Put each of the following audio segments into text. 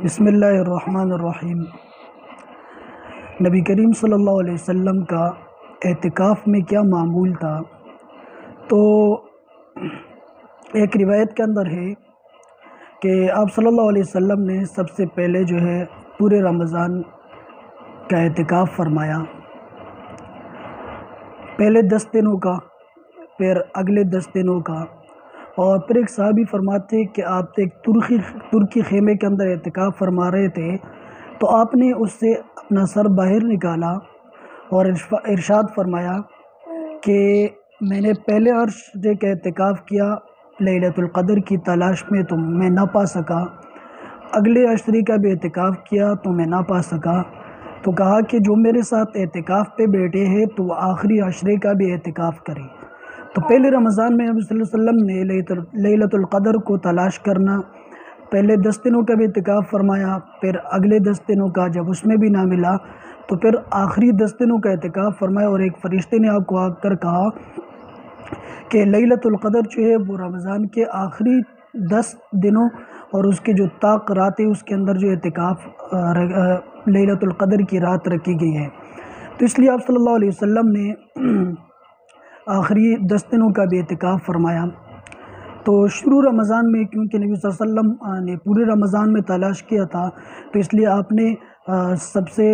بسم اللہ الرحمن الرحیم۔ نبی کریم صلی اللہ علیہ وسلم کا اعتکاف میں کیا معمول تھا؟ تو ایک روایت کے اندر ہے کہ آپ صلی اللہ علیہ وسلم نے سب سے پہلے جو ہے پورے رمضان کا اعتکاف فرمایا، پہلے 10 دنوں کا، پھر اگلے 10 دنوں کا، اور پھر ایک صحابی فرماتے کہ آپ ایک ترکی خیمے کے اندر اعتکاف فرما رہے تھے تو آپ نے اس سے اپنا سر باہر نکالا اور ارشاد فرمایا کہ میں نے پہلے عشرے کا اعتکاف کیا لیلۃ القدر کی تلاش میں تو میں نہ پا سکا، اگلے عشرے کا بھی اعتکاف کیا تو میں نہ پا سکا، تو کہا کہ جو میرے ساتھ اعتکاف پہ بیٹھے ہیں تو وہ آخری عشرے کا بھی اعتکاف کریں۔ تو پہلے رمضان میں نبی صلی اللہ علیہ وسلم نے لیلۃ القدر کو تلاش کرنا، پہلے 10 دنوں کا بھی اعتکاف فرمایا، پھر اگلے 10 دنوں کا جب اس میں بھی نہ ملا تو پھر آخری 10 دنوں کا اعتکاف فرمایا، اور ایک فرشتے نے آپ کو آ کر کہا کہ لیلۃ القدر جو ہے وہ رمضان کے آخری 10 دنوں اور اس کے جو طاق رات ہے اس کے اندر جو اعتکاف لیلۃ القدر کی رات رکھی گئی ہے، تو اس لیے آپ صلی اللہ علیہ وسلم نے آخری 10 دنوں کا بھی اعتکاف فرمایا۔ تو شروع رمضان میں کیونکہ نبی صلی اللہ علیہ وسلم نے پورے رمضان میں تلاش کیا تھا تو اس لیے آپ نے سب سے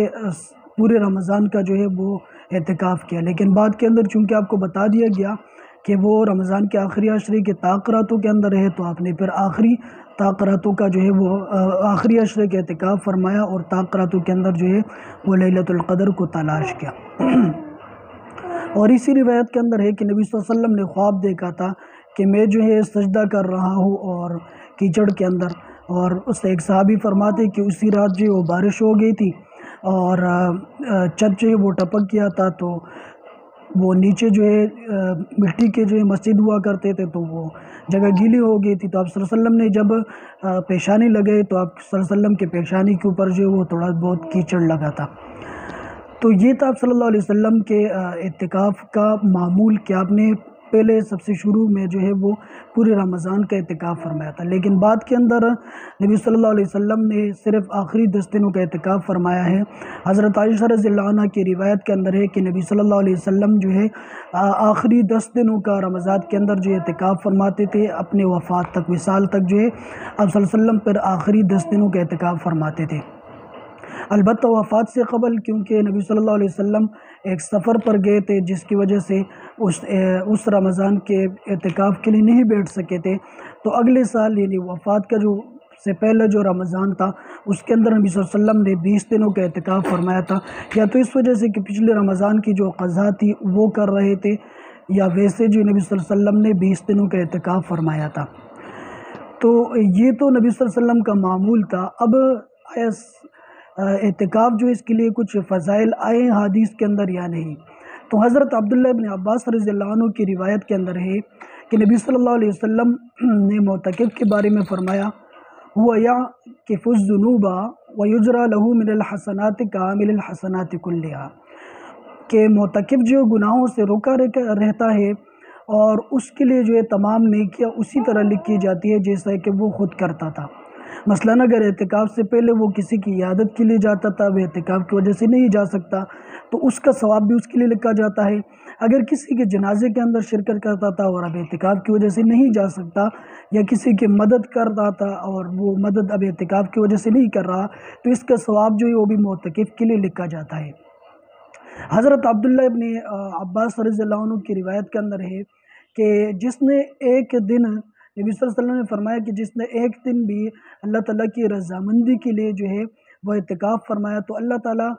پورے رمضان کا جو ہے وہ اعتکاف کیا، لیکن بعد کے اندر چونکہ آپ کو بتا دیا گیا کہ وہ رمضان کے آخری عشرے کے طاق راتوں کے اندر ہے تو آپ نے پھر آخری طاق راتوں کا جو ہے وہ آخری عشرے کے اعتکاف فرمایا اور طاق راتوں کے اندر جو ہے وہ لیلۃ القدر کو تلاش کیا۔ اور اسی روایت کے اندر ہے کہ نبی صلی اللہ علیہ وسلم نے خواب دیکھا تھا کہ میں جو ہے سجدہ کر رہا ہوں اور کیچڑ کے اندر، اور اس ایک صحابی فرماتے کہ اسی رات جو ہے وہ بارش ہو گئی تھی اور چھت جو ہے وہ ٹپک گیا تھا، تو وہ نیچے جو ہے مٹی کے جو ہے مسجد ہوا کرتے تھے تو وہ جگہ گیلی ہو گئی تھی، تو آپ صلی اللہ علیہ وسلم نے جب پیشانی لگے تو آپ صلی اللہ علیہ وسلم کے پیشانی کے اوپر جو ہے وہ تھوڑا بہت کیچڑ لگا تھا۔ تو یہ تھا آپ صلی اللہ علیہ وسلم کے اعتکاف کا معمول کہ آپ نے پہلے سب سے شروع میں جو ہے وہ پورے رمضان کا اعتکاف فرمایا تھا، لیکن بعد کے اندر نبی صلی اللہ علیہ وسلم نے صرف آخری 10 دنوں کا اعتکاف فرمایا ہے۔ حضرت عائشہ رضی اللہ عنہ کی روایت کے اندر ہے کہ نبی صلی اللہ علیہ وسلم جو ہے آخری 10 دنوں کا رمضان کے اندر جو اعتکاف فرماتے تھے، اپنے وفات تک، وصال تک جو ہے آپ صلی اللہ علیہ وسلم پھر آخری 10 دنوں کا اعتکاف فرماتے تھے۔ البتہ وفات سے قبل کیونکہ نبی صلی اللہ علیہ وسلم ایک سفر پر گئے تھے جس کی وجہ سے اس رمضان کے اعتکاف کے لیے نہیں بیٹھ سکے تھے، تو اگلے سال یعنی وفات کا جو سے پہلے جو رمضان تھا اس کے اندر نبی صلی اللہ علیہ وسلم نے 20 دنوں کا اعتکاف فرمایا تھا، یا تو اس وجہ سے کہ پچھلے رمضان کی جو قضا تھی وہ کر رہے تھے، یا ویسے جو نبی صلی اللہ علیہ وسلم نے 20 دنوں کا اعتکاف فرمایا تھا۔ تو یہ تو نبی صلی اللہ علیہ وسلم کا معمول تھا۔ اب اعتکاف جو اس کے لیے کچھ فضائل آئے ہیں حدیث کے اندر یا نہیں، تو حضرت عبداللہ ابن عباس رضی اللہ عنہ کی روایت کے اندر ہے کہ نبی صلی اللہ علیہ وسلم نے معتکف کے بارے میں فرمایا هو يعكف الذنوب ويجرى له من الحسنات كامل الحسنات كلها، کہ معتکف جو گناہوں سے روکا رہتا ہے اور اس کے لیے جو ہے تمام نیکیاں اسی طرح لکھی جاتی ہے جیسا کہ وہ خود کرتا تھا۔ مثلاً اگر اعتکاف سے پہلے وہ کسی کی عیادت کے لیے جاتا تھا، وہ اعتکاف کی وجہ سے نہیں جا سکتا تو اس کا ثواب بھی اس کے لیے لکھا جاتا ہے۔ اگر کسی کے جنازے کے اندر شرکت کرتا تھا اور اب اعتکاف کی وجہ سے نہیں جا سکتا، یا کسی کی مدد کرتا تھا اور وہ مدد اب اعتکاف کی وجہ سے نہیں کر رہا تو اس کا ثواب جو ہے وہ بھی معتکف کے لیے لکھا جاتا ہے۔ حضرت عبداللہ ابن عباس رضی اللہ عنہ کی روایت کے اندر ہے کہ جس نے ایک دن، نبی صلی اللہ علیہ وسلم نے فرمایا کہ جس نے ایک دن بھی اللہ تعالیٰ کی رضامندی کے لیے جو ہے وہ اعتکاف فرمایا تو اللہ تعالیٰ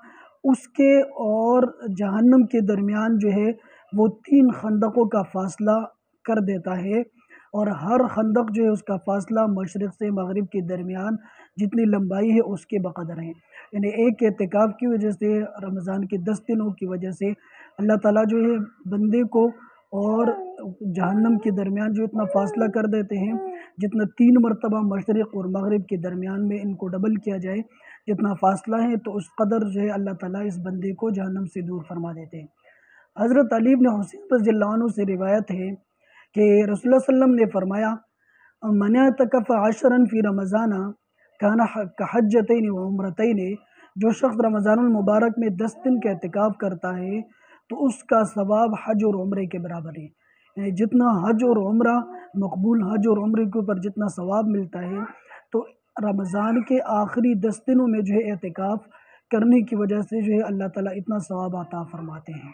اس کے اور جہنم کے درمیان جو ہے وہ 3 خندقوں کا فاصلہ کر دیتا ہے، اور ہر خندق جو ہے اس کا فاصلہ مشرق سے مغرب کے درمیان جتنی لمبائی ہے اس کے بقدر ہے، یعنی ایک اعتکاف کی وجہ سے، رمضان کے 10 دنوں کی وجہ سے اللہ تعالیٰ جو ہے بندے کو اور جہنم کے درمیان جو اتنا فاصلہ کر دیتے ہیں، جتنا 3 مرتبہ مشرق اور مغرب کے درمیان میں ان کو ڈبل کیا جائے جتنا فاصلہ ہے تو اس قدر جو ہے اللہ تعالیٰ اس بندے کو جہنم سے دور فرما دیتے ہیں۔ حضرت علی بن حسین رضی اللہ عنہ سے روایت ہے کہ رسول اللہ صلی اللہ علیہ وسلم نے فرمایا من اعتکف 10 فی رمضان کانا کحجتین و عمرتین، جو شخص رمضان المبارک میں 10 دن کا اعتکاف کرتا ہے تو اس کا ثواب حج اور عمرے کے برابر ہے، یعنی جتنا حج اور عمرہ، مقبول حج اور عمرے کے اوپر جتنا ثواب ملتا ہے، تو رمضان کے آخری 10 دنوں میں جو ہے اعتکاف کرنے کی وجہ سے جو ہے اللہ تعالیٰ اتنا ثواب عطا فرماتے ہیں۔